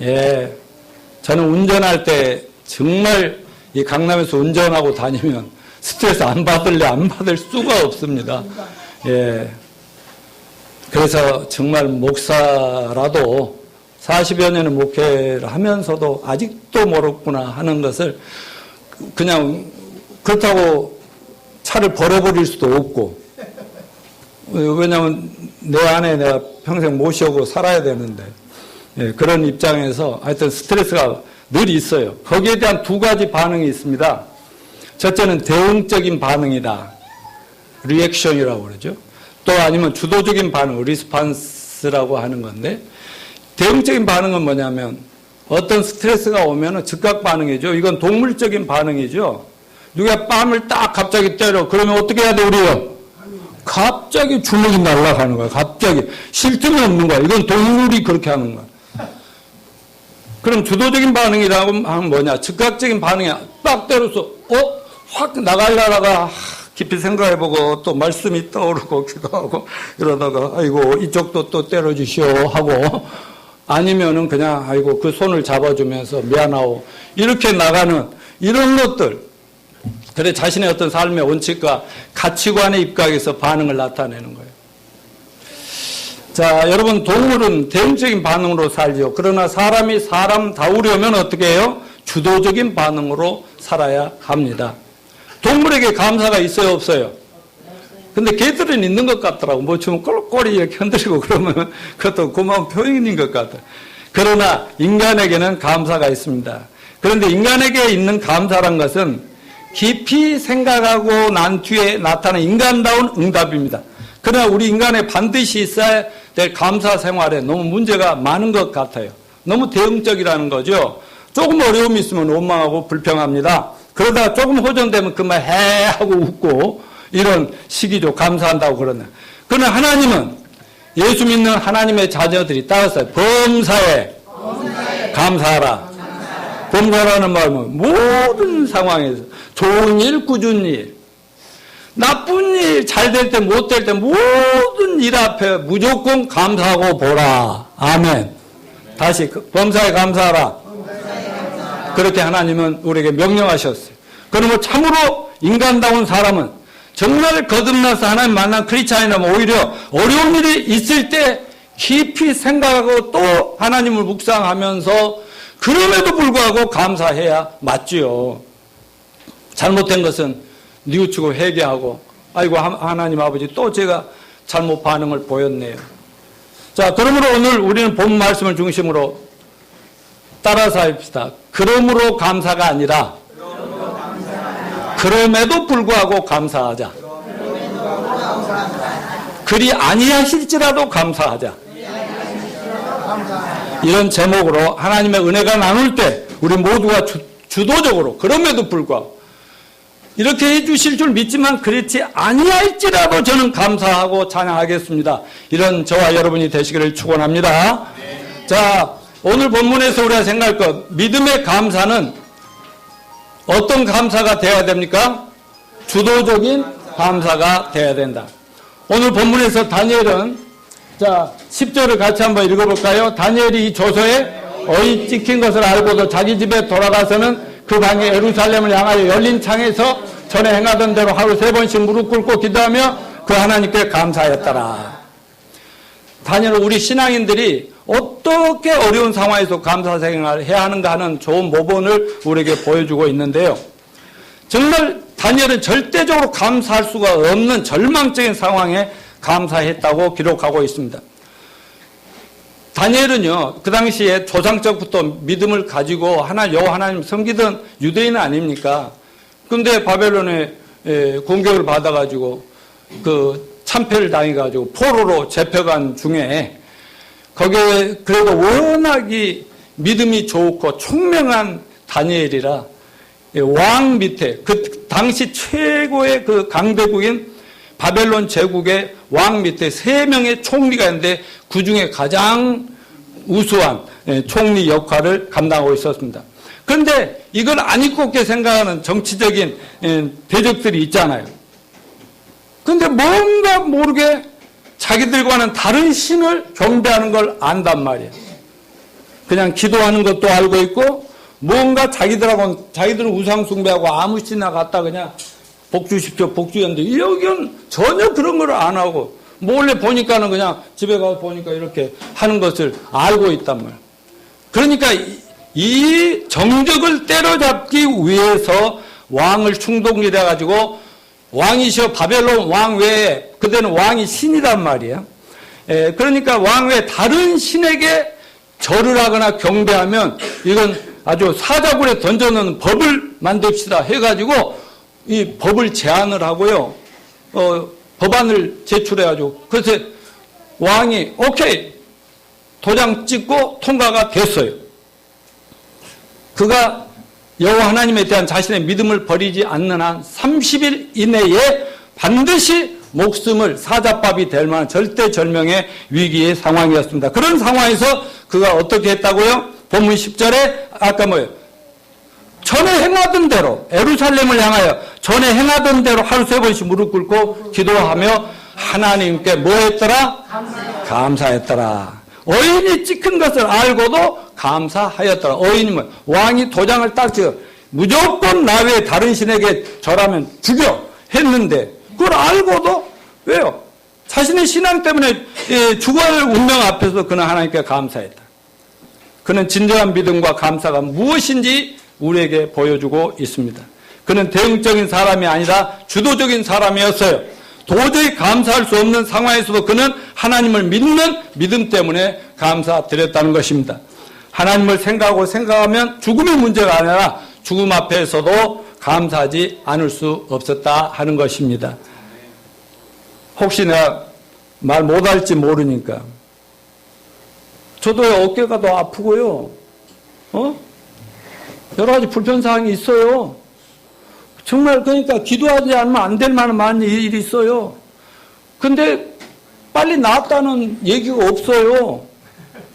예, 저는 운전할 때 정말 이 강남에서 운전하고 다니면 스트레스 안 받을 수가 없습니다. 예. 그래서 정말 목사라도 40여 년의 목회를 하면서도 아직도 모르구나 하는 것을 그냥 그렇다고 차를 버려버릴 수도 없고, 왜냐하면 내 안에 내가 평생 모시고 살아야 되는데, 예, 그런 입장에서 하여튼 스트레스가 늘 있어요. 거기에 대한 두 가지 반응이 있습니다. 첫째는 대응적인 반응이다. 리액션이라고 그러죠. 또 아니면 주도적인 반응, 리스판스라고 하는 건데, 대응적인 반응은 뭐냐면 어떤 스트레스가 오면 즉각 반응이죠. 이건 동물적인 반응이죠. 누가 뺨을 딱 갑자기 때려. 그러면 어떻게 해야 돼, 우리요? 갑자기 주먹이 날아가는 거야. 갑자기. 쉴 틈이 없는 거야. 이건 동물이 그렇게 하는 거야. 그럼 주도적인 반응이라고 하면 뭐냐? 즉각적인 반응이야. 딱 때려서, 확 나가려다가 깊이 생각해보고 또 말씀이 떠오르고 기도하고 이러다가, 아이고, 이쪽도 또 때려주시오 하고, 아니면은 그냥, 아이고, 그 손을 잡아주면서 미안하오. 이렇게 나가는 이런 것들. 그래, 자신의 어떤 삶의 원칙과 가치관에 입각해서 반응을 나타내는 거예요. 자, 여러분, 동물은 대응적인 반응으로 살죠. 그러나 사람이 사람다우려면 어떻게 해요? 주도적인 반응으로 살아야 합니다. 동물에게 감사가 있어요, 없어요? 근데 개들은 있는 것 같더라고. 뭐 좀 꼬리 이렇게 흔들리고 그러면 그것도 고마운 표현인 것 같아. 그러나 인간에게는 감사가 있습니다. 그런데 인간에게 있는 감사란 것은 깊이 생각하고 난 뒤에 나타나는 인간다운 응답입니다. 그러나 우리 인간에 반드시 있어야 될 감사 생활에 너무 문제가 많은 것 같아요. 너무 대응적이라는 거죠. 조금 어려움이 있으면 원망하고 불평합니다. 그러다가 조금 호전되면 그만 해 하고 웃고 이런 식이죠. 감사한다고 그러나. 그러나 하나님은 예수 믿는 하나님의 자녀들이 따라서 범사에 감사하라. 범사라는 말은 모든 상황에서 좋은 일, 꾸준 일, 나쁜 일, 잘 될 때, 못 될 때 모든 일 앞에 무조건 감사하고 보라. 아멘. 다시 범사에 감사하라. 그렇게 하나님은 우리에게 명령하셨어요. 그러면 참으로 인간다운 사람은 정말 거듭나서 하나님 만난 크리스찬이라면 오히려 어려운 일이 있을 때 깊이 생각하고 또 하나님을 묵상하면서 그럼에도 불구하고 감사해야 맞지요. 잘못된 것은 뉘우치고 회개하고, 아이고 하나님 아버지 또 제가 잘못 반응을 보였네요. 자, 그러므로 오늘 우리는 본 말씀을 중심으로 따라서 합시다. 그러므로 감사가 아니라 그럼에도 불구하고 감사하자. 그리 아니하실지라도 감사하자. 이런 제목으로 하나님의 은혜가 나눌 때 우리 모두가 주도적으로 그럼에도 불구하고 이렇게 해주실 줄 믿지만 그렇지 아니할지라도 저는 감사하고 찬양하겠습니다. 이런 저와 여러분이 되시기를 축원합니다. 자, 오늘 본문에서 우리가 생각할 것, 믿음의 감사는 어떤 감사가 되어야 됩니까? 주도적인 감사가 되어야 된다. 오늘 본문에서 다니엘은, 자, 10절을 같이 한번 읽어볼까요? 다니엘이 이 조서에 어이 찍힌 것을 알고도 자기 집에 돌아가서는 그 방에 예루살렘을 향하여 열린 창에서 전에 행하던 대로 하루 3번씩 무릎 꿇고 기도하며 그 하나님께 감사했더라. 다니엘은 우리 신앙인들이 어떻게 어려운 상황에서 감사 생활을 해야 하는가 하는 좋은 모본을 우리에게 보여주고 있는데요. 정말 다니엘은 절대적으로 감사할 수가 없는 절망적인 상황에 감사했다고 기록하고 있습니다. 다니엘은요, 그 당시에 조상적부터 믿음을 가지고 여호와 하나님 섬기던 유대인 아닙니까? 근데 바벨론에 공격을 받아가지고 그 참패를 당해가지고 포로로 잡혀간 중에 거기에 그래도 워낙이 믿음이 좋고 총명한 다니엘이라 왕 밑에 그 당시 최고의 그 강대국인 바벨론 제국의 왕 밑에 3명의 총리가 있는데 그 중에 가장 우수한 총리 역할을 감당하고 있었습니다. 그런데 이걸 안 잊고 생각하는 정치적인 대적들이 있잖아요. 그런데 뭔가 모르게 자기들과는 다른 신을 경배하는 걸 안단 말이에요. 그냥 기도하는 것도 알고 있고 뭔가 자기들은 우상 숭배하고 아무 씨나 갖다 그냥 복 주십시오 복 주였는데 여기는 전혀 그런 걸 안 하고 몰래 보니까는 그냥 집에 가서 보니까 이렇게 하는 것을 알고 있단 말이에요. 그러니까 이 정적을 때려잡기 위해서 왕을 충동질해 가지고 왕이시여 바벨론 왕 외에 그때는 왕이 신이란 말이에요. 그러니까 왕 외에 다른 신에게 절을 하거나 경배하면 이건 아주 사자굴에 던져놓는 법을 만듭시다 해가지고 이 법을 제안을 하고요. 법안을 제출해가지고 그래서 왕이 오케이 도장 찍고 통과가 됐어요. 그가 여호와 하나님에 대한 자신의 믿음을 버리지 않는 한 30일 이내에 반드시 목숨을 사자밥이 될 만한 절대절명의 위기의 상황이었습니다. 그런 상황에서 그가 어떻게 했다고요? 본문 10절에 아까 뭐예요? 전에 행하던 대로 예루살렘을 향하여 전에 행하던 대로 하루 3번씩 무릎 꿇고 기도하며 하나님께 뭐 했더라? 감사했더라. 어인이 찍힌 것을 알고도 감사하였더라. 어인이 뭐 왕이 도장을 딱 찍어 무조건 나 외에 다른 신에게 절하면 죽여 했는데 그걸 알고도 왜요? 자신의 신앙 때문에 죽어야 운명 앞에서 그는 하나님께 감사했다. 그는 진정한 믿음과 감사가 무엇인지 우리에게 보여주고 있습니다. 그는 대응적인 사람이 아니라 주도적인 사람이었어요. 도저히 감사할 수 없는 상황에서도 그는 하나님을 믿는 믿음 때문에 감사드렸다는 것입니다. 하나님을 생각하면 죽음의 문제가 아니라 죽음 앞에서도 감사하지 않을 수 없었다 하는 것입니다. 혹시 내가 말 못할지 모르니까 저도 어깨가 더 아프고요. 여러 가지 불편사항이 있어요. 정말 그러니까 기도하지 않으면 안 될 만한 많은 일이 있어요. 근데 빨리 나았다는 얘기가 없어요.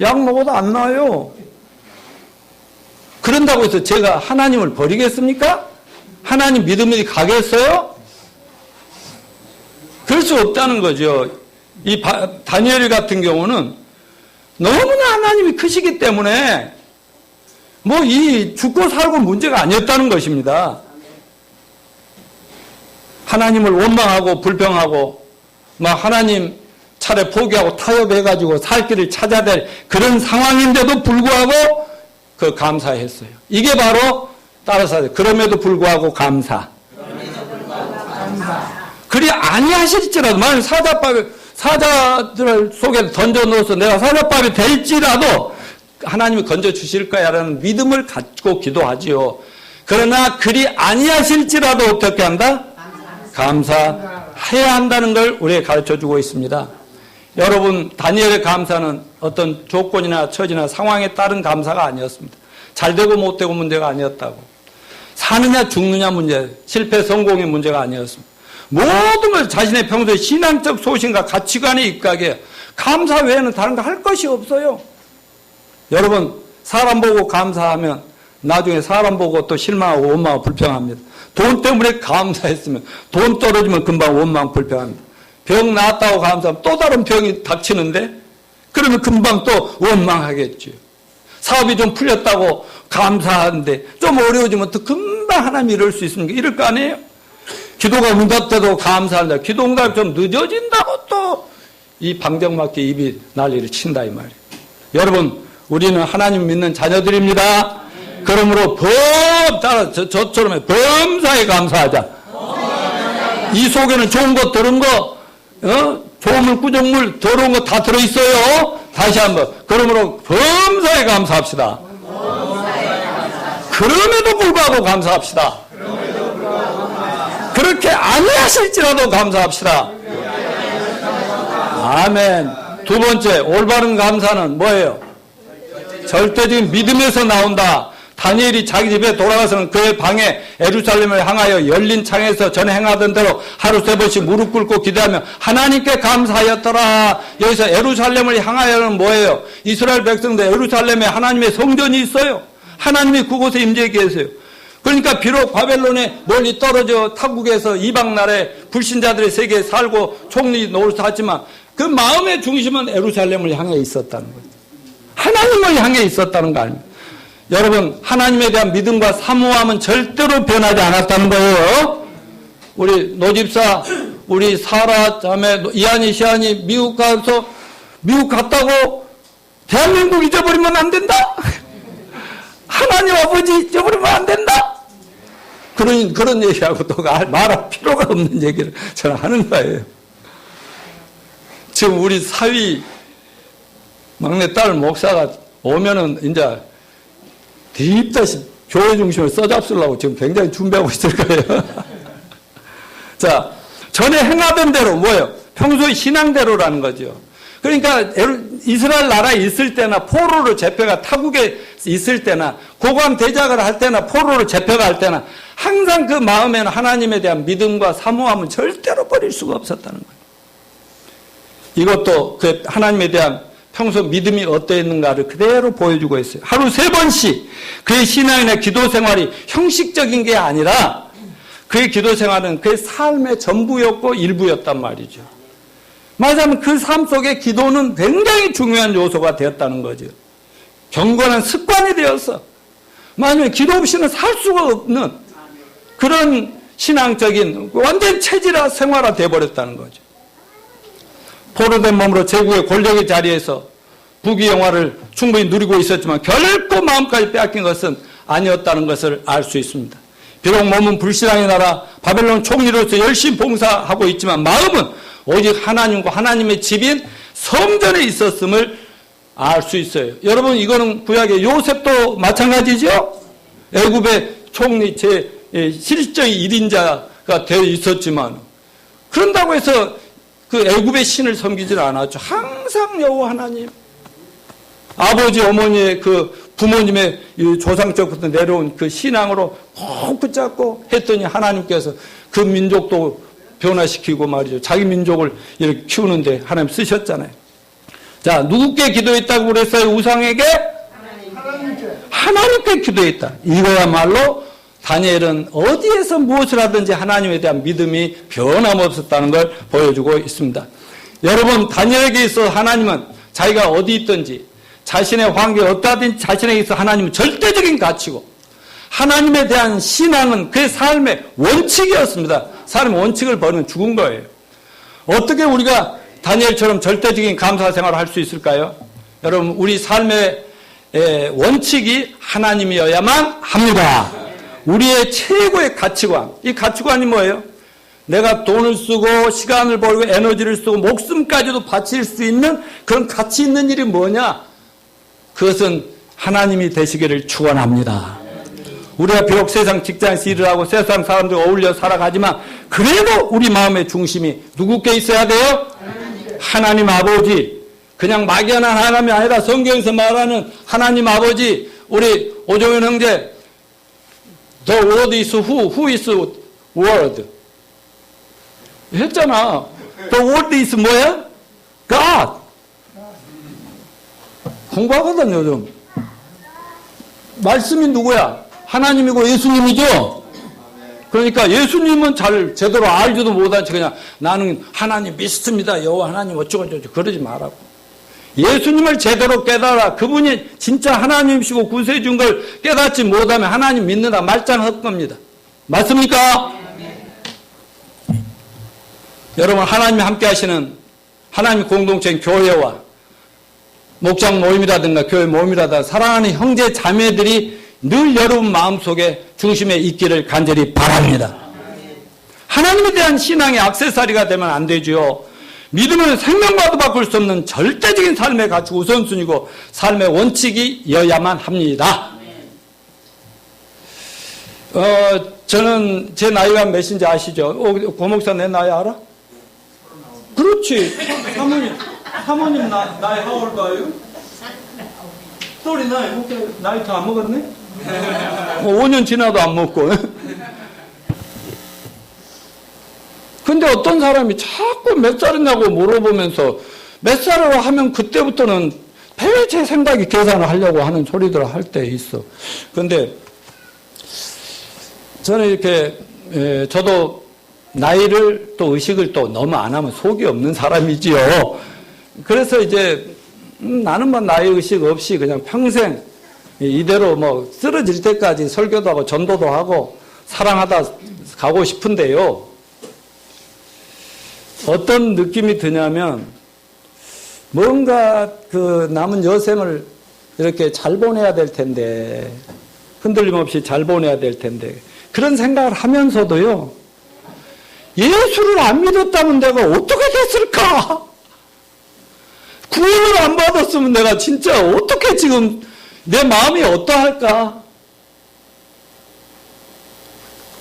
약 먹어도 안 나아요. 그런다고 해서 제가 하나님을 버리겠습니까? 하나님 믿음이 가겠어요? 그럴 수 없다는 거죠. 이 다니엘 같은 경우는 너무나 하나님이 크시기 때문에 뭐 이 죽고 살고 문제가 아니었다는 것입니다. 하나님을 원망하고 불평하고 막 하나님 차례 포기하고 타협해가지고 살 길을 찾아야 될 그런 상황인데도 불구하고 그 감사했어요. 이게 바로 따라서 그럼에도 불구하고 감사. 그리 아니하실지라도 만약 사자들 속에 던져넣어서 내가 사자밥이 될지라도 하나님이 건져주실 거야라는 믿음을 갖고 기도하지요. 그러나 그리 아니하실지라도 어떻게 한다? 감사해야 한다는 걸 우리에게 가르쳐주고 있습니다. 여러분 다니엘의 감사는 어떤 조건이나 처지나 상황에 따른 감사가 아니었습니다. 잘되고 못되고 문제가 아니었다고. 사느냐 죽느냐 문제, 실패 성공의 문제가 아니었습니다. 모든 걸 자신의 평소의 신앙적 소신과 가치관에 입각해 감사 외에는 다른 거 할 것이 없어요. 여러분 사람 보고 감사하면 나중에 사람 보고 또 실망하고 원망하고 불평합니다. 돈 때문에 감사했으면 돈 떨어지면 금방 원망 불평합니다. 병 나았다고 감사하면 또 다른 병이 닥치는데 그러면 금방 또 원망하겠죠. 사업이 좀 풀렸다고 감사하는데 좀 어려워지면 또 금방 하나님이 이럴 수 있습니까? 이럴 거 아니에요? 기도가 응답돼도 감사한다. 기도 응답이 좀 늦어진다고 또 이 방정맞게 입이 난리를 친다 이 말이에요. 여러분 우리는 하나님 믿는 자녀들입니다. 그러므로 따라 저처럼 범사에 감사하자. 이 속에는 좋은 거 들은 거 좋은 구정물 더러운 거 다 들어있어요. 다시 한번 그러므로 범사에 감사합시다. 그럼에도 불구하고 감사합시다. 그렇게 아니하실지라도 감사합시다. 아멘. 두 번째 올바른 감사는 뭐예요? 절대적인 믿음에서 나온다. 다니엘이 자기 집에 돌아가서는 그의 방에 예루살렘을 향하여 열린 창에서 전에 행하던 대로 하루 3번씩 무릎 꿇고 기도하며 하나님께 감사하였더라. 여기서 예루살렘을 향하여는 뭐예요? 이스라엘 백성들 예루살렘에 하나님의 성전이 있어요. 하나님이 그곳에 임재해 계세요. 그러니까 비록 바벨론에 멀리 떨어져 타국에서 이방 나라의 불신자들의 세계에 살고 총리 노릇을 하지만 그 마음의 중심은 예루살렘을 향해 있었다는 거예요. 하나님을 향해 있었다는 거 아닙니까? 여러분, 하나님에 대한 믿음과 사모함은 절대로 변하지 않았다는 거예요. 우리 노집사, 우리 사라 자매 이한이 시한이 미국 가서 미국 갔다고 대한민국 잊어버리면 안 된다. 하나님 아버지 잊어버리면 안 된다. 그런 얘기하고 또 말할 필요가 없는 얘기를 저는 하는 거예요. 지금 우리 사위 막내딸 목사가 오면은 이제 딥다시 교회 중심을 써잡으려고 지금 굉장히 준비하고 있을 거예요. 자, 전에 행하던 대로 뭐예요? 평소의 신앙대로라는 거죠. 그러니까 이스라엘 나라에 있을 때나 포로로 잡혀가 타국에 있을 때나 고관 대작을 할 때나 포로로 잡혀가 할 때나 항상 그 마음에는 하나님에 대한 믿음과 사모함은 절대로 버릴 수가 없었다는 거예요. 이것도 그 하나님에 대한 평소 믿음이 어떠했는가를 그대로 보여주고 있어요. 하루 3번씩 그의 신앙이나 기도 생활이 형식적인 게 아니라 그의 기도 생활은 그의 삶의 전부였고 일부였단 말이죠. 말하자면 그 삶 속에 기도는 굉장히 중요한 요소가 되었다는 거죠. 경건한 습관이 되어서 만약에 기도 없이는 살 수가 없는 그런 신앙적인 완전 체질화 생활화 되어버렸다는 거죠. 포로된 몸으로 제국의 권력의 자리에서 부귀영화를 충분히 누리고 있었지만 결코 마음까지 빼앗긴 것은 아니었다는 것을 알 수 있습니다. 비록 몸은 불신앙의 나라 바벨론 총리로서 열심히 봉사하고 있지만 마음은 오직 하나님과 하나님의 집인 성전에 있었음을 알 수 있어요. 여러분, 이거는 구약의 요셉도 마찬가지죠. 애굽의 총리 실적인 1인자가 되어 있었지만 그런다고 해서 그 애굽의 신을 섬기지는 않았죠. 항상 여호와 하나님, 아버지 어머니의 그 부모님의 조상적부터 내려온 그 신앙으로 꼭 붙잡고 했더니 하나님께서 그 민족도 변화시키고 말이죠. 자기 민족을 이렇게 키우는데 하나님 쓰셨잖아요. 자, 누구께 기도했다고 그랬어요? 우상에게? 하나님께 기도했다. 이거야말로 다니엘은 어디에서 무엇을 하든지 하나님에 대한 믿음이 변함없었다는 걸 보여주고 있습니다. 여러분, 다니엘에게 있어 하나님은 자기가 어디 있든지 자신의 환경에 어떠하든지 자신에게 있어 하나님은 절대적인 가치고 하나님에 대한 신앙은 그의 삶의 원칙이었습니다. 삶의 원칙을 버리면 죽은 거예요. 어떻게 우리가 다니엘처럼 절대적인 감사 생활을 할 수 있을까요? 여러분, 우리 삶의 원칙이 하나님이어야만 합니다. 우리의 최고의 가치관, 이 가치관이 뭐예요? 내가 돈을 쓰고 시간을 벌고 에너지를 쓰고 목숨까지도 바칠 수 있는 그런 가치 있는 일이 뭐냐? 그것은 하나님이 되시기를 축원합니다. 우리가 비록 세상 직장에서 일을 하고 세상 사람들과 어울려 살아가지만 그래도 우리 마음의 중심이 누구께 있어야 돼요? 하나님 아버지. 그냥 막연한 하나님이 아니라 성경에서 말하는 하나님 아버지. 우리 오종현 형제, The word is who is word? 했잖아. The word is 뭐야? God. 공부하거든 요즘. 말씀이 누구야? 하나님이고 예수님이죠. 그러니까 예수님은 잘 제대로 알지도 못한 채 그냥 나는 하나님 믿습니다. 여호와 하나님 어쩌고저쩌고 그러지 말라고. 예수님을 제대로 깨달아. 그분이 진짜 하나님이시고 구세주인 걸 깨닫지 못하면 하나님 믿는다 말짱할 겁니다. 맞습니까? 여러분, 하나님이 함께 하시는 하나님 공동체인 교회와 목장 모임이라든가 교회 모임이라든가 사랑하는 형제 자매들이 늘 여러분 마음속에 중심에 있기를 간절히 바랍니다. 하나님에 대한 신앙의 액세서리가 되면 안 되죠. 믿음은 생명과도 바꿀 수 없는 절대적인 삶의 가치 우선순위고 삶의 원칙이어야만 합니다. 저는 제 나이가 몇인지 아시죠? 고목사 내 나이 알아? 그렇지. 사모님 나이 how old are you? 39. 나이 더 안 먹었네? 5년 지나도 안 먹고. 근데 어떤 사람이 자꾸 몇 살이냐고 물어보면서 몇 살이라고 하면 그때부터는 폐쇄 생각이 계산을 하려고 하는 소리들을 할 때 있어. 근데 저는 이렇게 저도 나이를 또 의식을 또 너무 안 하면 속이 없는 사람이지요. 그래서 이제 나는 뭐 나이 의식 없이 그냥 평생 이대로 뭐 쓰러질 때까지 설교도 하고 전도도 하고 사랑하다 가고 싶은데요. 어떤 느낌이 드냐면 뭔가 그 남은 여생을 이렇게 잘 보내야 될 텐데, 흔들림 없이 잘 보내야 될 텐데, 그런 생각을 하면서도요, 예수를 안 믿었다면 내가 어떻게 됐을까? 구원을 안 받았으면 내가 진짜 어떻게 지금 내 마음이 어떠할까?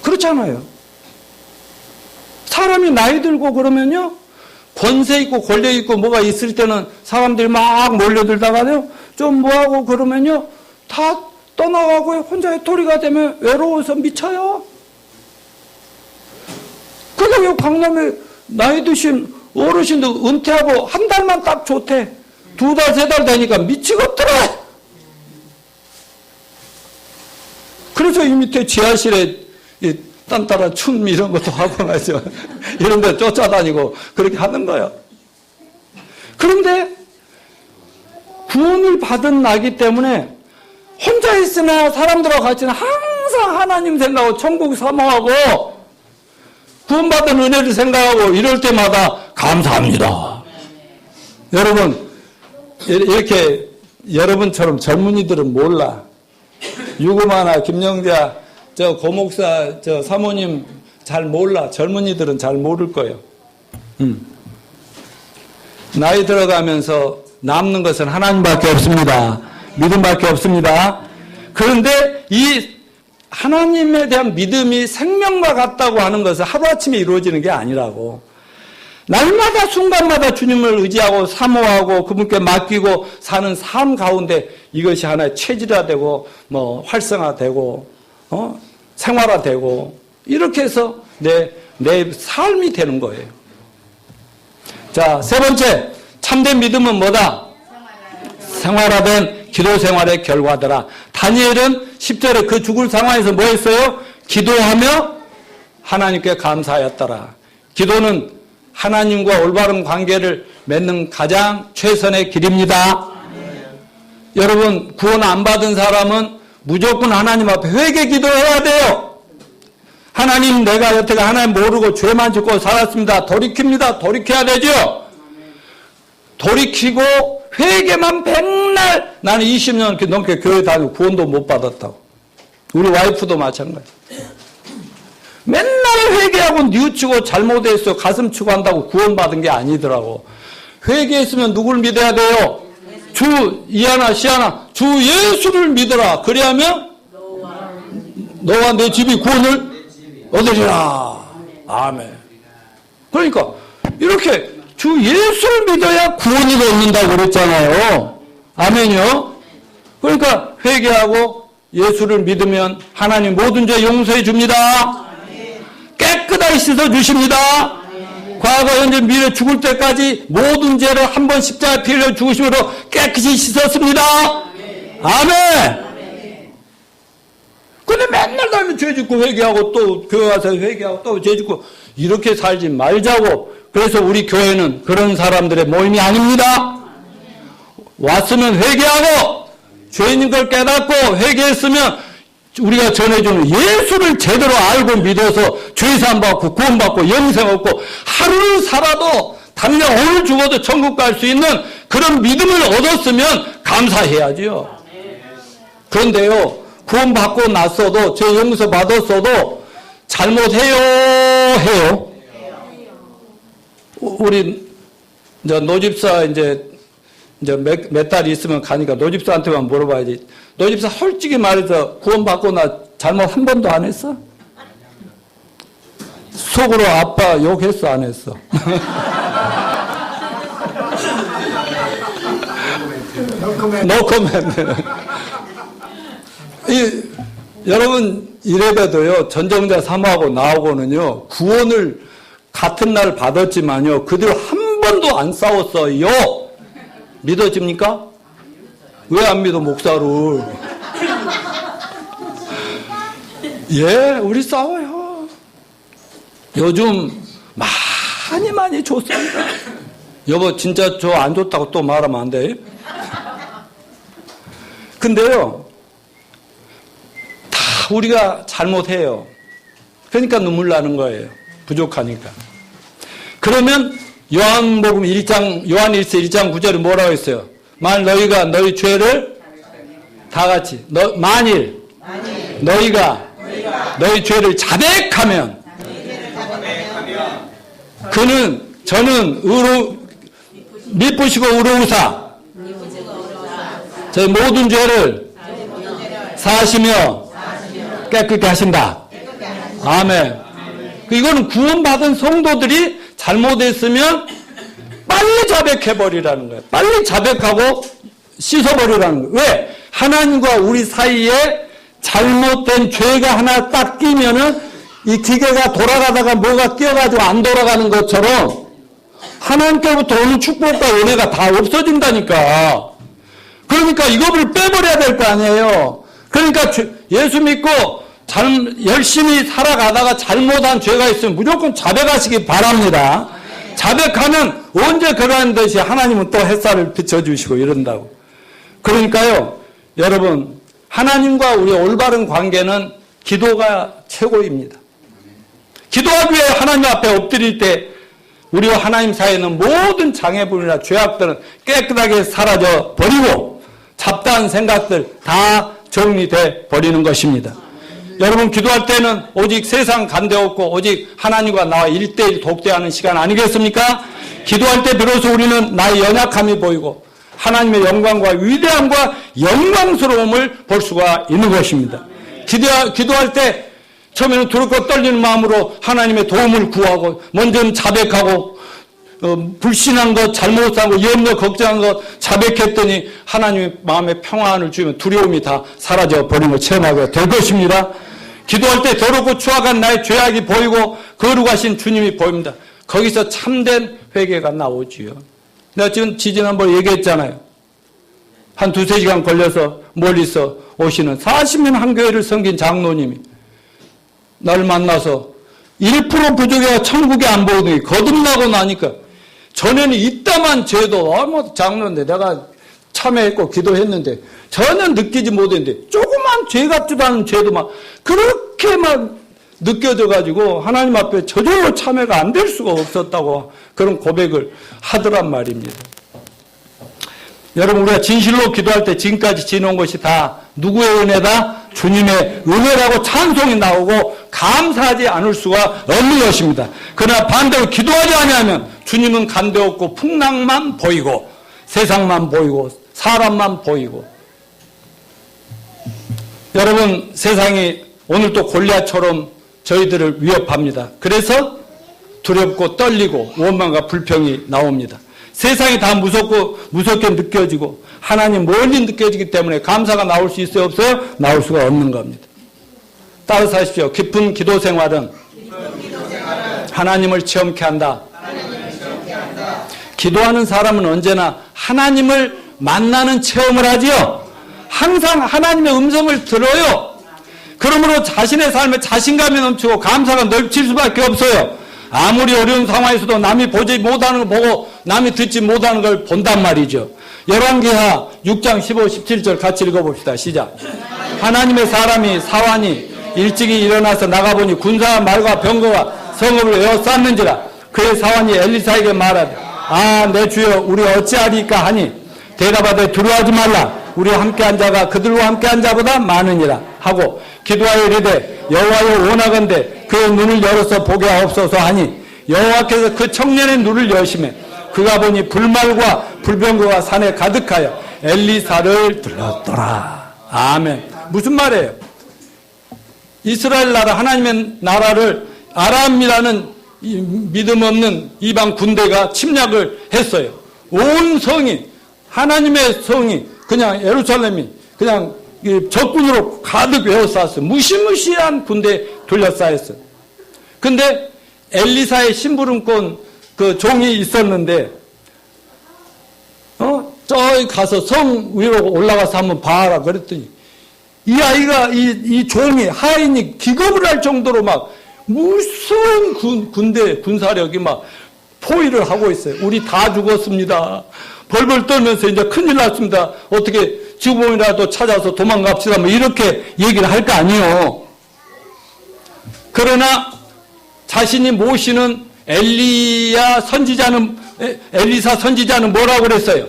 그렇잖아요. 사람이 나이 들고 그러면요, 권세 있고 권력 있고 뭐가 있을 때는 사람들이 막 몰려들다가요, 좀 뭐하고 그러면요, 다 떠나가고 혼자 외톨이가 되면 외로워서 미쳐요. 그러게 강남에 나이 드신 어르신도 은퇴하고 한 달만 딱 좋대. 2달, 3달 되니까 미치겠더라. 그래서 이 밑에 지하실에 이 딴따라 춤 이런 것도 하고 말이죠. 이런 데 쫓아다니고 그렇게 하는 거예요. 그런데 구원을 받은 나기 때문에 혼자 있으나 사람들하고 같이는 항상 하나님 생각하고 천국 사모하고 구원받은 은혜를 생각하고 이럴 때마다 감사합니다. 여러분, 이렇게 여러분처럼 젊은이들은 몰라. 유구마나 김영자, 저 고목사, 저 사모님 잘 몰라. 젊은이들은 잘 모를 거예요. 나이 들어가면서 남는 것은 하나님밖에 없습니다. 믿음밖에 없습니다. 그런데 이 하나님에 대한 믿음이 생명과 같다고 하는 것은 하루아침에 이루어지는 게 아니라고. 날마다 순간마다 주님을 의지하고 사모하고 그분께 맡기고 사는 삶 가운데 이것이 하나의 체질화되고 뭐 활성화되고 생활화되고 이렇게 해서 내 삶이 되는 거예요. 자, 세 번째, 참된 믿음은 뭐다? 생활화된 기도 생활의 결과더라. 다니엘은 10절에 그 죽을 상황에서 뭐 했어요? 기도하며 하나님께 감사하였더라. 기도는 하나님과 올바른 관계를 맺는 가장 최선의 길입니다. 여러분, 구원 안 받은 사람은 무조건 하나님 앞에 회개 기도해야 돼요. 하나님, 내가 여태껏 하나님 모르고 죄만 짓고 살았습니다. 돌이킵니다. 돌이켜야 되죠. 돌이키고 회개만 백날, 나는 20년 넘게 교회 다니고 구원도 못 받았다고. 우리 와이프도 마찬가지. 맨날 회개하고 뉘우치고 잘못했어 가슴 치고 한다고 구원받은 게 아니더라고. 회개했으면 누굴 믿어야 돼요? 주 이하나 시하나 주 예수를 믿어라. 그리하면 너와 내 집이 구원을 얻으리라. 아멘. 그러니까 이렇게 주 예수를 믿어야 구원을 얻는다고 그랬잖아요. 아멘이요. 그러니까 회개하고 예수를 믿으면 하나님 모든 죄 용서해 줍니다. 깨끗하게 씻어 주십니다. 과거, 현재, 미래 죽을 때까지 모든 죄를 한 번 십자가에 피 흘려 죽으심으로 깨끗이 씻었습니다. 아멘. 근데 맨날 다니면 죄 짓고 회개하고 또 교회 와서 회개하고 또 죄 짓고 이렇게 살지 말자고. 그래서 우리 교회는 그런 사람들의 모임이 아닙니다. 왔으면 회개하고 죄인인 걸 깨닫고 회개했으면 우리가 전해주는 예수를 제대로 알고 믿어서 죄사함 받고 구원받고 영생 얻고 하루를 살아도 당장 오늘 죽어도 천국 갈 수 있는 그런 믿음을 얻었으면 감사해야지요. 그런데요, 구원받고 났어도 죄 용서 받았어도 잘못해요, 해요. 우리 이제 노집사 이제 몇 달 있으면 가니까 노집사한테만 물어봐야지. 노집사 솔직히 말해서 구원받고 나 잘못 한 번도 안 했어? 속으로 아빠 욕했어, 안 했어? 노코멘트. 여러분 이래봬도요, 전정자 사모하고 나오고는요, 구원을 같은 날 받았지만요, 그들 한 번도 안 싸웠어요. 믿어집니까? 왜 안 믿어, 목사를? 예, 우리 싸워요. 요즘 많이 좋습니다. 여보, 진짜 저 안 좋다고 또 말하면 안 돼. 근데요, 다 우리가 잘못해요. 그러니까 눈물 나는 거예요. 부족하니까. 그러면 요한복음 1장, 요한 1서 1장 9절에 뭐라고 했어요? 만일 너희가 너희 죄를 다 같이, 만일 너희가 너희 죄를 자백하면 저는 미쁘시고 의로우사 저희 모든 죄를 사하시며 깨끗게 하신다. 아멘. 이거는 구원받은 성도들이 잘못했으면 빨리 자백해버리라는 거예요. 빨리 자백하고 씻어버리라는 거예요. 왜? 하나님과 우리 사이에 잘못된 죄가 하나 딱 끼면은 이 기계가 돌아가다가 뭐가 끼어가지고 안 돌아가는 것처럼 하나님께로부터 오는 축복과 은혜가 다 없어진다니까. 그러니까 이거를 빼버려야 될 거 아니에요. 그러니까 예수 믿고 열심히 살아가다가 잘못한 죄가 있으면 무조건 자백하시기 바랍니다. 자백하면 언제 그러한 듯이 하나님은 또 햇살을 비춰주시고 이런다고. 그러니까요, 여러분, 하나님과 우리의 올바른 관계는 기도가 최고입니다. 기도하기 위해 하나님 앞에 엎드릴 때 우리와 하나님 사이에는 모든 장애물이나 죄악들은 깨끗하게 사라져 버리고 잡다한 생각들 다 정리돼 버리는 것입니다. 여러분, 기도할 때는 오직 세상 간대 없고 오직 하나님과 나와 1대1 독대하는 시간 아니겠습니까? 기도할 때 비로소 우리는 나의 연약함이 보이고 하나님의 영광과 위대함과 영광스러움을 볼 수가 있는 것입니다. 기도할 때 처음에는 두렵고 떨리는 마음으로 하나님의 도움을 구하고 먼저는 자백하고 불신한 것, 잘못한 것, 염려, 걱정한 것 자백했더니 하나님의 마음에 평안을 주면 두려움이 다 사라져 버리는 걸 체험하게 될 것입니다. 기도할 때 더럽고 추악한 나의 죄악이 보이고 거룩하신 주님이 보입니다. 거기서 참된 회개가 나오지요. 내가 지난번에 얘기했잖아요. 한 2-3시간 걸려서 멀리서 오시는 40년 한 교회를 섬긴 장로님이 나를 만나서 1% 부족해가 천국에 안 보더니 거듭나고 나니까 전에는 이따만 죄도 장로인데 내가 참여했고 기도했는데 전혀 느끼지 못했는데 조그만 죄 같지도 않은 죄도 막 그렇게 막 느껴져가지고 하나님 앞에 저절로 참여가 안 될 수가 없었다고 그런 고백을 하더란 말입니다. 여러분, 우리가 진실로 기도할 때 지금까지 지내온 것이 다 누구의 은혜다? 주님의 은혜라고 찬송이 나오고 감사하지 않을 수가 없는 것입니다. 그러나 반대로 기도하지 아니하면 주님은 간대 없고 풍랑만 보이고 세상만 보이고 사람만 보이고. 여러분, 세상이 오늘도 골리앗처럼 저희들을 위협합니다. 그래서 두렵고 떨리고 원망과 불평이 나옵니다. 세상이 다 무섭게 느껴지고 하나님 멀리 느껴지기 때문에 감사가 나올 수 있어요, 없어요? 나올 수가 없는 겁니다. 따라서 하십시오. 깊은 기도 생활은 하나님을 체험케 한다. 기도하는 사람은 언제나 하나님을 만나는 체험을 하지요. 항상 하나님의 음성을 들어요. 그러므로 자신의 삶에 자신감이 넘치고 감사가 넘칠 수밖에 없어요. 아무리 어려운 상황에서도 남이 보지 못하는 걸 보고 남이 듣지 못하는 걸 본단 말이죠. 열왕기하 6장 15, 17절 같이 읽어봅시다. 시작. 하나님의 사람이 사환이 일찍이 일어나서 나가보니 군사와 말과 병거와 성읍을 에워쌌는지라. 그의 사환이 엘리사에게 말하되 아, 내 주여, 우리 어찌하리까 하니 대답하되 두려워하지 말라. 우리와 함께한 자가 그들과 함께한 자보다 많으니라 하고 기도하여 이르되 여호와여 원하건대 그의 눈을 열어서 보게 하옵소서 하니 여호와께서 그 청년의 눈을 여시매 그가 보니 불말과 불병거가 산에 가득하여 엘리사를 들렀더라. 아멘. 무슨 말이에요? 이스라엘 나라, 하나님의 나라를 아람이라는 믿음 없는 이방 군대가 침략을 했어요. 온 성이, 하나님의 성이, 그냥 예루살렘이 그냥 적군으로 가득 에워쌌어요. 무시무시한 군대에 둘러싸였어요. 근데 엘리사의 심부름꾼 그 종이 있었는데, 저기 가서 성 위로 올라가서 한번 봐라 그랬더니, 이 아이가, 이 종이, 하인이 기겁을 할 정도로 막 무서운 군대, 군사력이 막 포위를 하고 있어요. 우리 다 죽었습니다. 벌벌 떨면서 이제 큰일 났습니다. 어떻게 지구본이라도 찾아서 도망갑시다. 뭐 이렇게 얘기를 할 거 아니에요. 그러나 자신이 모시는 엘리사 선지자는 뭐라고 그랬어요?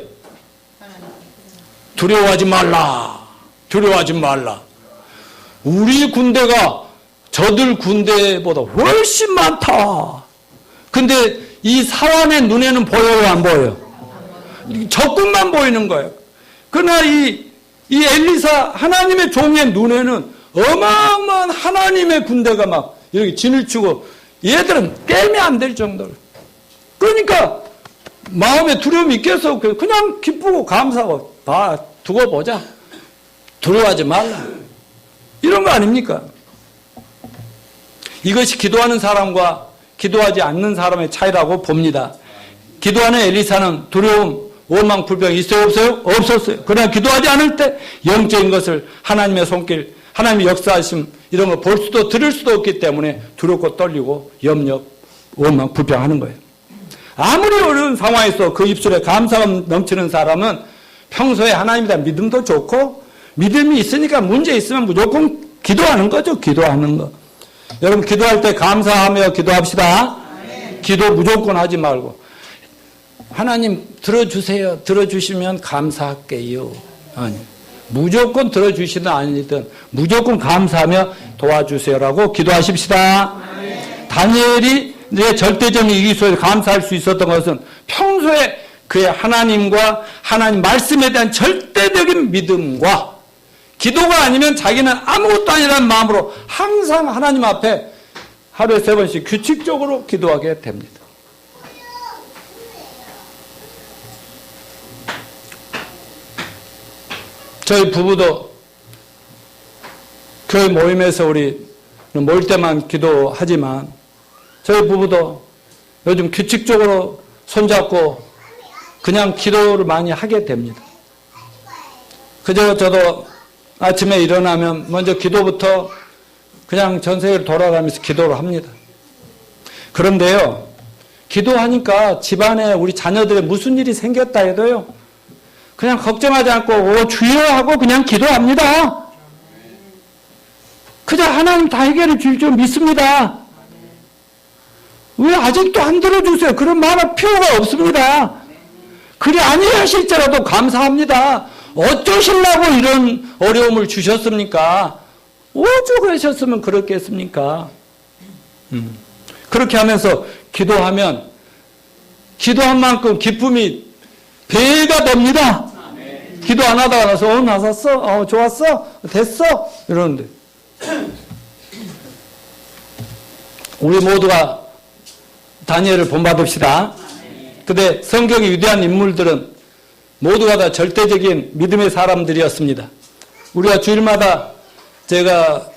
두려워하지 말라. 두려워하지 말라. 우리 군대가 저들 군대보다 훨씬 많다. 근데 이 사환의 눈에는 보여요, 안 보여요? 적군만 보이는 거예요. 그러나 이 엘리사 하나님의 종의 눈에는 어마어마한 하나님의 군대가 막 이렇게 진을 치고 얘들은 깨면 안 될 정도로. 그러니까 마음에 두려움이 있겠어. 그냥 기쁘고 감사하고 두고 보자. 두려워하지 말라. 이런 거 아닙니까? 이것이 기도하는 사람과 기도하지 않는 사람의 차이라고 봅니다. 기도하는 엘리사는 두려움, 원망, 불평이 있어요, 없어요? 없었어요. 그러나 기도하지 않을 때 영적인 것을 하나님의 손길, 하나님의 역사하심 이런 걸 볼 수도 들을 수도 없기 때문에 두렵고 떨리고 염려, 원망, 불평하는 거예요. 아무리 어려운 상황에서 그 입술에 감사가 넘치는 사람은 평소에 하나님에 대한 믿음도 좋고 믿음이 있으니까 문제 있으면 무조건 기도하는 거죠. 기도하는 거. 여러분 기도할 때 감사하며 기도합시다. 기도 무조건 하지 말고 하나님 들어주세요. 들어주시면 감사할게요. 아니, 무조건 들어주시든 아니든 무조건 감사하며 도와주세요라고 기도하십시다. 다니엘이 이제 절대적인 위기 속에서 감사할 수 있었던 것은 평소에 그의 하나님과 하나님 말씀에 대한 절대적인 믿음과 기도가 아니면 자기는 아무것도 아니라는 마음으로 항상 하나님 앞에 하루에 3번씩 규칙적으로 기도하게 됩니다. 저희 부부도 교회 모임에서 우리 모일 때만 기도하지만 저희 부부도 요즘 규칙적으로 손잡고 그냥 기도를 많이 하게 됩니다. 그저 저도 아침에 일어나면 먼저 기도부터 그냥 전 세계를 돌아가면서 기도를 합니다. 그런데요, 기도하니까 집안에 우리 자녀들의 무슨 일이 생겼다 해도요, 그냥 걱정하지 않고 주여 하고 그냥 기도합니다. 그저 하나님 다 해결해 줄 줄 믿습니다. 왜 아직도 안 들어주세요? 그런 말할 필요가 없습니다. 그리 아니하실지라도 감사합니다. 어쩌시려고 이런 어려움을 주셨습니까? 오죽 그러셨으면 그렇겠습니까? 그렇게 하면서 기도하면 기도한 만큼 기쁨이 배가 됩니다. 기도 안 하다가 나서 나섰어? 좋았어? 됐어? 이러는데 우리 모두가 다니엘을 본받읍시다. 근데 성경의 위대한 인물들은 모두가 다 절대적인 믿음의 사람들이었습니다. 우리가 주일마다 제가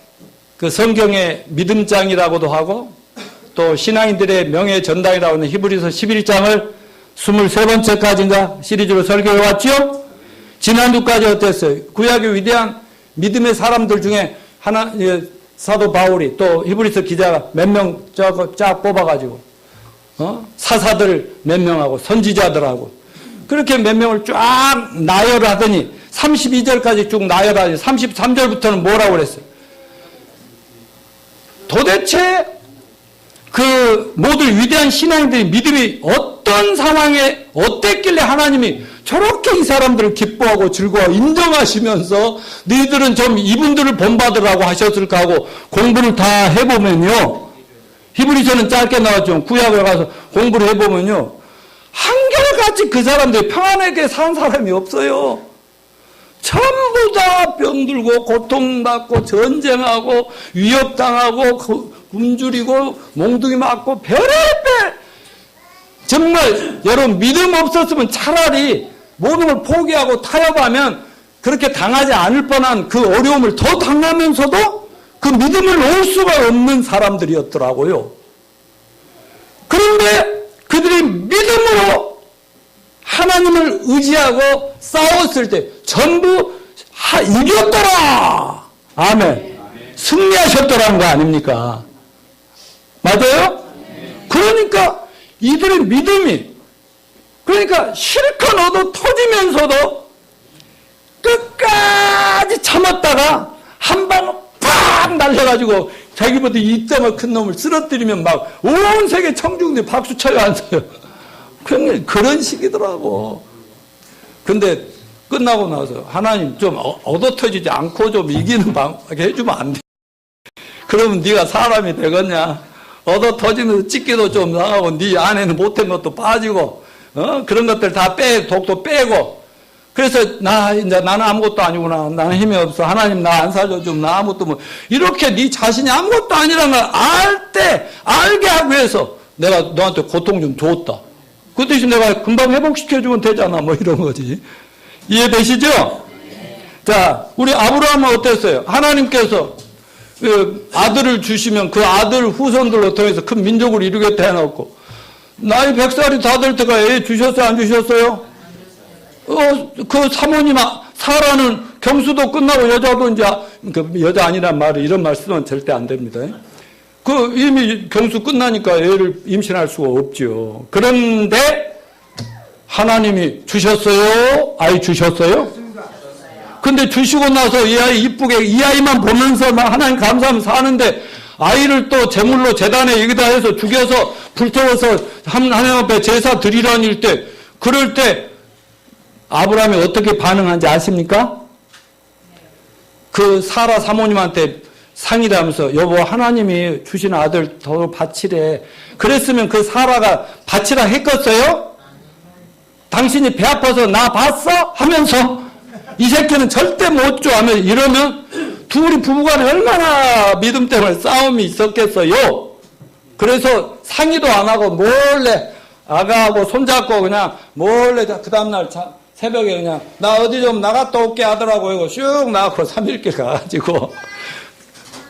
그 성경의 믿음장이라고도 하고 또 신앙인들의 명예 전당이라고 하는 히브리서 11장을 23번째까지인가 시리즈로 설교해 왔죠? 지난주까지 어땠어요? 구약의 위대한 믿음의 사람들 중에 하나, 사도 바울이 또 히브리서 기자가 몇 명 쫙 뽑아가지고 사사들 몇 명하고 선지자들하고 그렇게 몇 명을 쫙 나열하더니 32절까지 쭉 나열하더니 33절부터는 뭐라고 그랬어요? 도대체 그 모든 위대한 신앙인들의 믿음이 어떤 상황에 어땠길래 하나님이 저렇게 이 사람들을 기뻐하고 즐거워 인정하시면서 너희들은 좀 이분들을 본받으라고 하셨을까 하고 공부를 다 해보면요. 히브리서는 짧게 나왔죠. 구약을 가서 공부를 해보면요. 한결같이 그 사람들이 평안하게 산 사람이 없어요. 전부 다 병들고 고통받고 전쟁하고 위협당하고 굶주리고 몽둥이 맞고 별의별 정말 여러분 믿음 없었으면 차라리 모든 걸 포기하고 타협하면 그렇게 당하지 않을 뻔한 그 어려움을 더 당하면서도 그 믿음을 놓을 수가 없는 사람들이었더라고요. 그런데 그들이 믿음으로 하나님을 의지하고 싸웠을 때 전부 이겼더라. 아멘. 승리하셨더라는 거 아닙니까? 맞아요? 그러니까 이들의 믿음이, 그러니까 실컷 얻어 터지면서도 끝까지 참았다가 한 방울 팍 날려가지고 자기보다 이때만 큰 놈을 쓰러뜨리면 막 온 세계 청중들이 박수 쳐요, 안 쳐요? 그런 식이더라고. 근데 끝나고 나서 하나님 좀 얻어 터지지 않고 좀 이기는 방법하게 해주면 안 돼? 그러면 네가 사람이 되겠냐? 얻어 터지면서 찢기도 좀 나가고 네 안에는 못한 것도 빠지고 그런 것들 다 독도 빼고. 그래서 이제 나는 아무것도 아니구나. 나는 힘이 없어. 하나님 나 안 살려주면 나 아무것도 뭐. 이렇게 네 자신이 아무것도 아니라는 걸 알게 하기 위해서 내가 너한테 고통 좀 줬다. 그 대신 내가 금방 회복시켜주면 되잖아. 뭐 이런 거지. 이해되시죠? 자, 우리 아브라함은 어땠어요? 하나님께서 그 아들을 주시면 그 아들 후손들로 통해서 큰 민족을 이루겠다 해놓고 나이 100살이 다 될 때가 애 주셨어요? 안 주셨어요? 그 사모님 사라는 경수도 끝나고 여자도 이제 여자 아니란 말을 이런 말 쓰면 절대 안 됩니다. 그 이미 경수 끝나니까 애를 임신할 수가 없죠. 그런데 하나님이 주셨어요? 아이 주셨어요? 근데 주시고 나서 이 아이 이쁘게 이 아이만 보면서 막 하나님 감사하면 사는데 아이를 또 제물로 제단에 여기다 해서 죽여서 불태워서 하나님 앞에 제사 드리라는 때 그럴 때 아브라함이 어떻게 반응한지 아십니까? 그 사라 사모님한테 상의를 하면서 여보 하나님이 주신 아들 더 바치래. 그랬으면 그 사라가 바치라 했겠어요? 당신이 배 아파서 나 봤어? 하면서 이 새끼는 절대 못 줘 하면 이러면 둘이 부부간에 얼마나 믿음 때문에 싸움이 있었겠어요. 그래서 상의도 안 하고 몰래 아가하고 손잡고 그냥 몰래 그 다음날 새벽에 그냥 나 어디 좀 나갔다 올게 하더라고요. 이거 슉 나가고 3일길 가가지고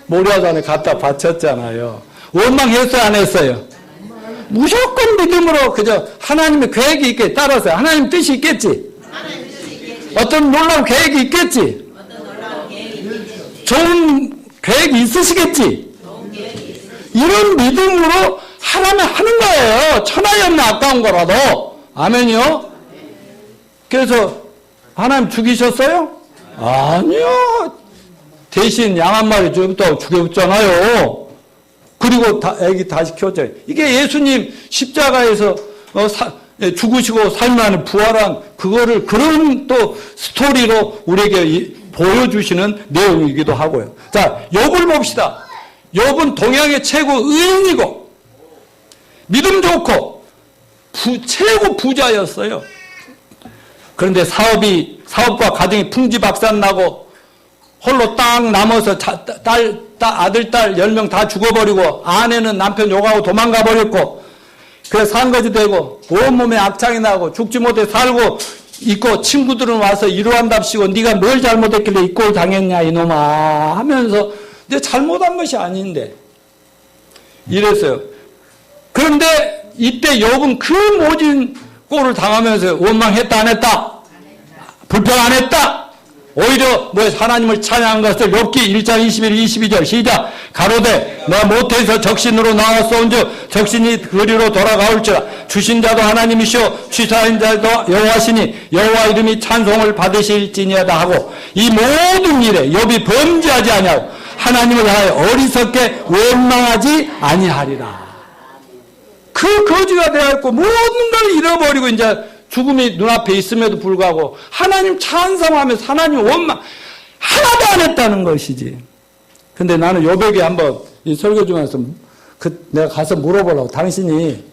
모리아산에 갖다 바쳤잖아요. 원망했어요? 안 했어요? 무조건 믿음으로 그저 하나님의 계획이 있게 따라서 하나님 뜻이 있겠지. 어떤 놀라운 계획이 있겠지. 좋은 계획이 있으시겠지. 이런 믿음으로 하라면 하는 거예요. 천하에 없는 아까운 거라도. 아멘이요? 그래서 하나님 죽이셨어요? 아니요. 대신 양 한 마리 죽였잖아요. 그리고 애기 다시 키웠잖아요. 이게 예수님 십자가에서 죽으시고 삶 안에 부활한 그거를 그런 또 스토리로 우리에게 보여주시는 내용이기도 하고요. 자, 욥을 봅시다. 욥은 동양의 최고 의인이고 믿음 좋고 최고 부자였어요. 그런데 사업과 가정이 풍지박산나고 홀로 딱 남아서 아들, 딸 10명 다 죽어버리고 아내는 남편 욕하고 도망가 버렸고 그래서 산거지 되고 온몸에 악창이 나고 죽지 못해 살고 있고 친구들은 와서 이루한답시고 네가 뭘 잘못했길래 이 꼴 당했냐 이놈아 하면서 근데 잘못한 것이 아닌데 이랬어요. 그런데 이때 욥은 그 모진 꼴을 당하면서 원망했다 안 했다? 불평 안 했다? 오히려 하나님을 찬양한 것을 욥기 1장 21, 22절 시작 가로되 너 모태에서 적신으로 나왔사온즉 적신이 그리로 돌아가올지라 주신 자도 하나님이시오 취사한 자도 여호와시니 여호와 이름이 찬송을 받으실지니하다 하고 이 모든 일에 욥이 범죄하지 아니하고 하나님을 향하여 어리석게 원망하지 아니하리라. 그 거지가 되었고 모든 걸 잃어버리고 이제 죽음이 눈앞에 있음에도 불구하고 하나님 찬송하면서 하나님 원망 하나도 안 했다는 것이지. 근데 나는 욥에게 한번 이 설교 중에서 내가 가서 물어보려고 당신이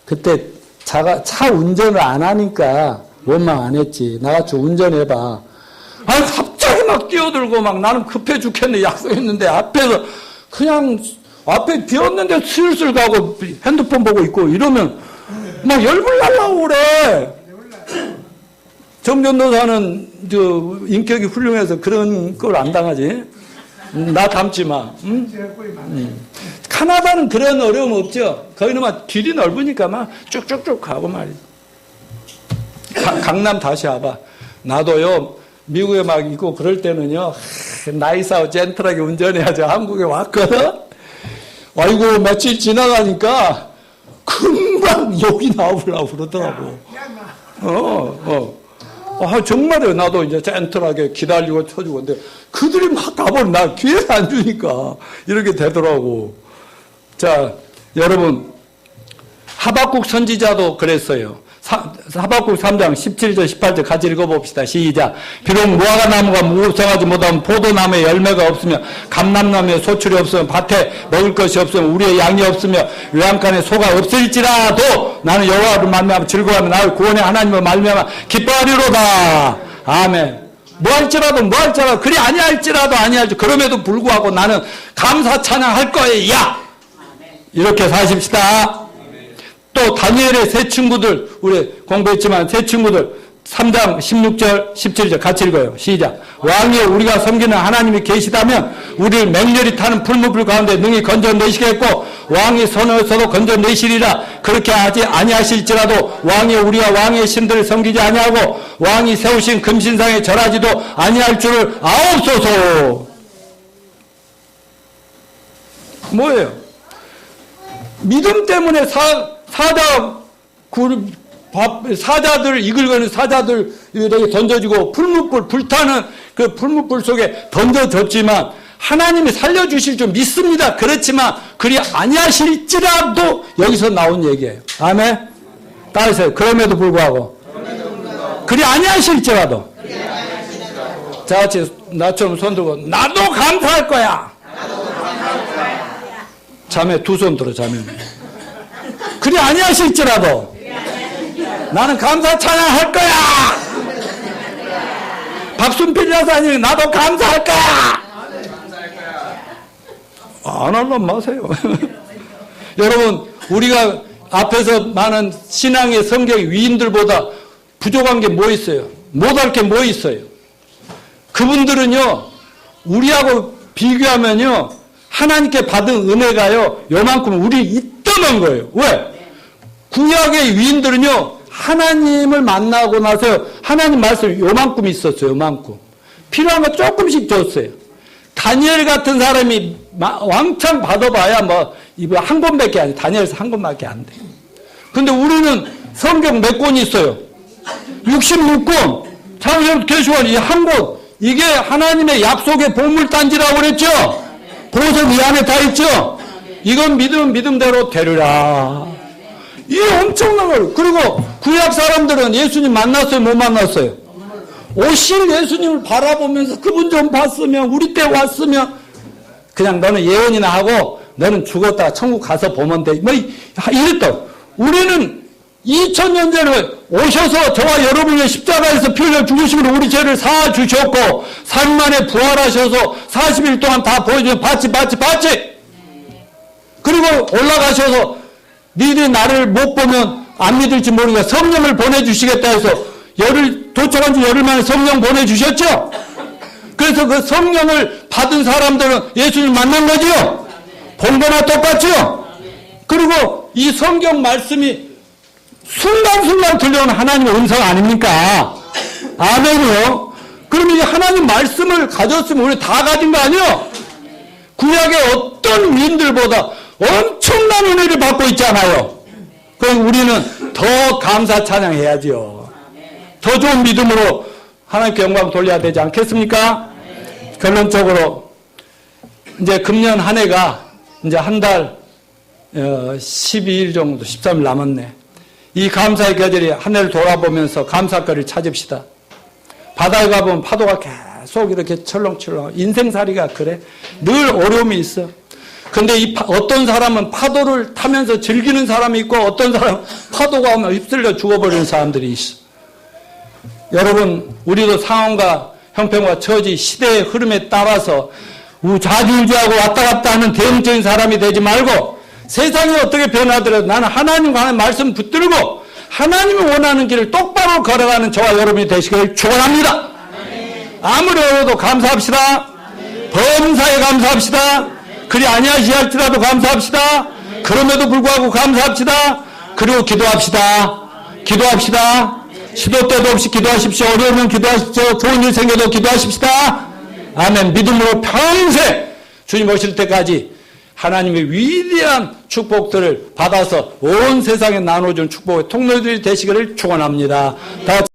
그때 차 운전을 안 하니까 원망 안 했지. 나같이 운전해봐. 아니 갑자기 막 뛰어들고 막 나는 급해 죽겠네 약속했는데 앞에서 그냥 앞에 비었는데 슬슬 가고 핸드폰 보고 있고 이러면 막 열불 날라고 그래. 정전도사는 인격이 훌륭해서 그런 걸 안 당하지. 나 닮지 마. 응? 카나다는 그런 어려움 없죠. 거기는 막 길이 넓으니까 막 쭉쭉쭉 가고 말이야. 강남 다시 와봐. 나도요 미국에 막 있고 그럴 때는요 나이스하고 젠틀하게 운전해야지 한국에 왔거든. 아이고 며칠 지나가니까 금방 그냥 욕이 나오려고 그러더라고. 정말요. 나도 이제 젠틀하게 기다리고 쳐주고. 근데 그들이 막 가버리면 나 기회를 안 주니까 이렇게 되더라고. 자, 여러분. 하박국 선지자도 그랬어요. 하박국 3장 17절 18절 같이 읽어봅시다. 시작. 비록 무화과 나무가 무성하지 못하면 포도나무에 열매가 없으며 감람나무에 소출이 없으며 밭에 먹을 것이 없으며 우리의 양이 없으며 외양간에 소가 없을지라도 나는 여호와를 말미암아 즐거워하며 나의 구원의 하나님을 말미암아 기뻐하리로다. 아멘. 뭐할지라도 그리 아니할지라도 그럼에도 불구하고 나는 감사 찬양할 거예요. 이렇게 사십시다. 또 다니엘의 세 친구들, 우리 공부했지만 세 친구들 3장 16절 17절 같이 읽어요. 시작. 왕이여 우리가 섬기는 하나님이 계시다면 우리를 맹렬히 타는 풀무불 가운데 능히 건져내시겠고 왕이 손에서도 건져내시리라. 그렇게 하지 아니하실지라도 왕이여 우리가 왕의 신들을 섬기지 아니하고 왕이 세우신 금신상에 절하지도 아니할 줄을 아옵소서. 뭐예요? 믿음 때문에 사자들 이글거리는 사자들에게 던져지고 불타는 그 풀무불 속에 던져졌지만 하나님이 살려주실 줄 믿습니다. 그렇지만 그리 아니하실지라도 여기서 나온 얘기예요. 아멘. 따라서 그럼에도 불구하고 그리 아니하실지라도 자 같이 나처럼 손 들고 나도 감사할 거야. 자매 두 손 들어 자매. 그리 아니하실지라도 나는 감사 찬양할 거야. 박순필 여사님 나도 감사할 거야. 안 하려면 마세요. 여러분 우리가 앞에서 많은 신앙의 성경 위인들보다 부족한 게 뭐 있어요? 못할 게 뭐 있어요? 그분들은요 우리하고 비교하면요 하나님께 받은 은혜가요 요만큼 우리 있다는 거예요. 왜? 구약의 위인들은요 하나님을 만나고 나서 하나님 말씀 요만큼 있었어요. 요만큼. 필요한 거 조금씩 줬어요. 다니엘 같은 사람이 왕창 받아봐야 뭐 이거 한 권밖에 안 돼. 다니엘서 한 권밖에 안 돼. 근데 우리는 성경 몇 권이 있어요? 66권. 창세기부터 계시록 이 한 권. 이게 하나님의 약속의 보물단지라고 그랬죠? 보석 이 안에 다 있죠? 이건 믿으면 믿음대로 되리라. 이 엄청난 걸. 그리고 구약 사람들은 예수님 만났어요? 못 만났어요? 오실 예수님을 바라보면서 그분 좀 봤으면 우리 때 왔으면 그냥 너는 예언이나 하고 너는 죽었다가 천국 가서 보면 돼. 뭐 이랬다. 우리는 2000년 전에 오셔서 저와 여러분의 십자가에서 피 흘려 죽으심으로 우리 죄를 사하 주셨고 3일 만에 부활하셔서 40일 동안 다 보여주면 봤지. 그리고 올라가셔서 니들이 나를 못 보면 안 믿을지 모르니까 성령을 보내주시겠다 해서 도착한 지 열흘 만에 성령 보내주셨죠? 그래서 그 성령을 받은 사람들은 예수님 만난 거죠? 본 거나 똑같죠? 그리고 이 성경 말씀이 순간순간 들려오는 하나님의 음성 아닙니까? 아멘이요? 그러면 이 하나님 말씀을 가졌으면 우리 다 가진 거 아니에요? 구약의 어떤 위인들보다 엄청난 은혜를 받고 있잖아요. 그럼 우리는 더 감사 찬양해야죠. 더 좋은 믿음으로 하나님께 영광 돌려야 되지 않겠습니까? 결론적으로 이제 금년 한 해가 이제 한 달 12일 정도 13일 남았네. 이 감사의 계절이 한 해를 돌아보면서 감사거리를 찾읍시다. 바다에 가보면 파도가 계속 이렇게 철렁철렁. 인생살이가 그래. 늘 어려움이 있어. 근데 어떤 사람은 파도를 타면서 즐기는 사람이 있고 어떤 사람은 파도가 오면 휩쓸려 죽어버리는 사람들이 있어. 여러분 우리도 상황과 형편과 처지 시대의 흐름에 따라서 좌지우지하고 왔다 갔다 하는 대응적인 사람이 되지 말고 세상이 어떻게 변하더라도 나는 하나님과 말씀 붙들고 하나님이 원하는 길을 똑바로 걸어가는 저와 여러분이 되시길 축원합니다. 아무리 어려워도 감사합시다. 범사에 감사합시다. 그리 아니하시할지라도 감사합시다. 그럼에도 불구하고 감사합시다. 그리고 기도합시다. 시도 때도 없이 기도하십시오. 어려우면 기도하십시오. 좋은 일 생겨도 기도하십시다. 아멘. 믿음으로 평생 주님 오실 때까지 하나님의 위대한 축복들을 받아서 온 세상에 나눠준 축복의 통로들이 되시기를 축원합니다. 다